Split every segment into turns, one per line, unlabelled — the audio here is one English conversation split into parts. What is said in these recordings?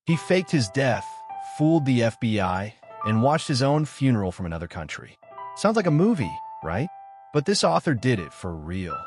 He faked his death, fooled the FBI, and watched his own funeral from another country. Sounds like a movie, right? But this author did it for real.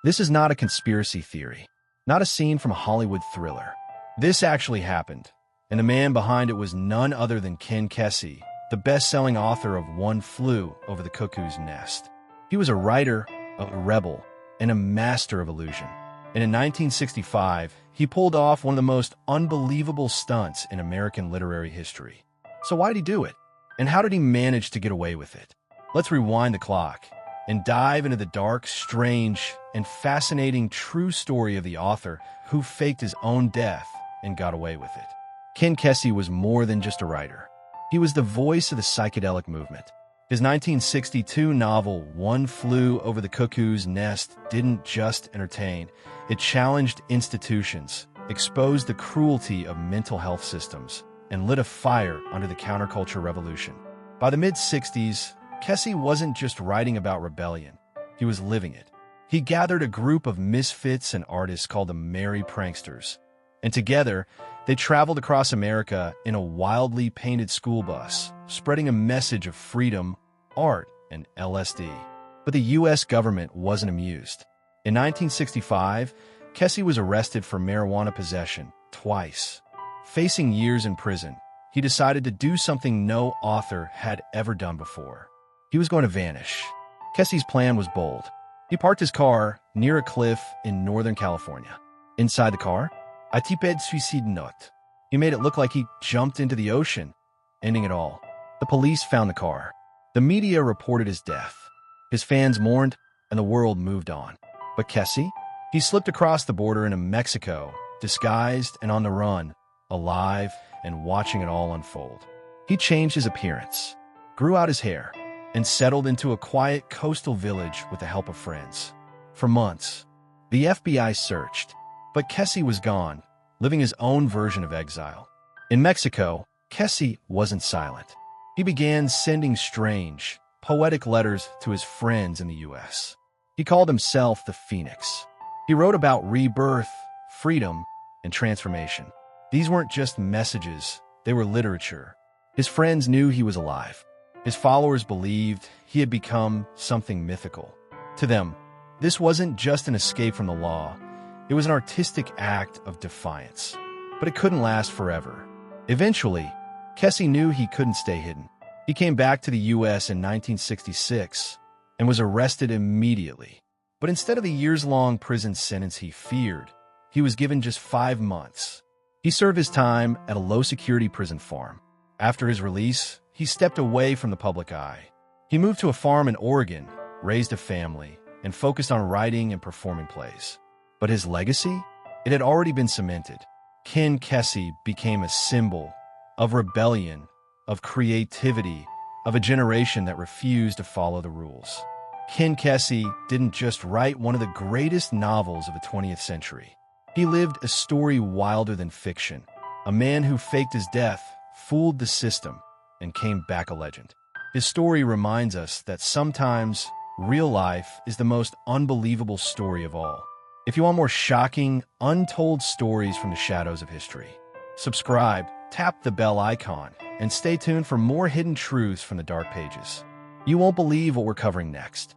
This is not a conspiracy theory, not a scene from a Hollywood thriller. This actually happened, and the man behind it was none other than Ken Kesey, the best-selling author of One Flew Over the Cuckoo's Nest. He was a writer, a rebel, and a master of illusion. And in 1965, he pulled off one of the most unbelievable stunts in American literary history. So why did he do it? And how did he manage to get away with it? Let's rewind the clock and dive into the dark, strange, and fascinating true story of the author who faked his own death and got away with it. Ken Kesey was more than just a writer. He was the voice of the psychedelic movement. His 1962 novel, One Flew Over the Cuckoo's Nest, didn't just entertain. It challenged institutions, exposed the cruelty of mental health systems, and lit a fire under the counterculture revolution. By the mid-60s, Kesey wasn't just writing about rebellion. He was living it. He gathered a group of misfits and artists called the Merry Pranksters, and together, they traveled across America in a wildly painted school bus, spreading a message of freedom, art, and LSD. But the U.S. government wasn't amused. In 1965, Kesey was arrested for marijuana possession twice. Facing years in prison, he decided to do something no author had ever done before. He was going to vanish. Kesey's plan was bold. He parked his car near a cliff in Northern California. Inside the car, a type suicide note. He made it look like he jumped into the ocean, ending it all. The police found the car. The media reported his death. His fans mourned, and the world moved on. But Kesey? He slipped across the border into Mexico, disguised and on the run, alive and watching it all unfold. He changed his appearance, grew out his hair, and settled into a quiet coastal village with the help of friends. For months, the FBI searched, but Kesey was gone, living his own version of exile. In Mexico, Kesey wasn't silent. He began sending strange, poetic letters to his friends in the U.S. He called himself the Phoenix. He wrote about rebirth, freedom, and transformation. These weren't just messages, they were literature. His friends knew he was alive. His followers believed he had become something mythical. To them, this wasn't just an escape from the law. It was an artistic act of defiance. But it couldn't last forever. Eventually, Kesey knew he couldn't stay hidden. He came back to the U.S. in 1966 and was arrested immediately. But instead of the years-long prison sentence he feared, he was given just 5 months. He served his time at a low-security prison farm. After his release, he stepped away from the public eye. He moved to a farm in Oregon, raised a family, and focused on writing and performing plays. But his legacy? It had already been cemented. Ken Kesey became a symbol of rebellion, of creativity, of a generation that refused to follow the rules. Ken Kesey didn't just write one of the greatest novels of the 20th century. He lived a story wilder than fiction, a man who faked his death, fooled the system, and came back a legend. His story reminds us that sometimes real life is the most unbelievable story of all. If you want more shocking, untold stories from the shadows of history, subscribe, tap the bell icon, and stay tuned for more hidden truths from the dark pages. You won't believe what we're covering next.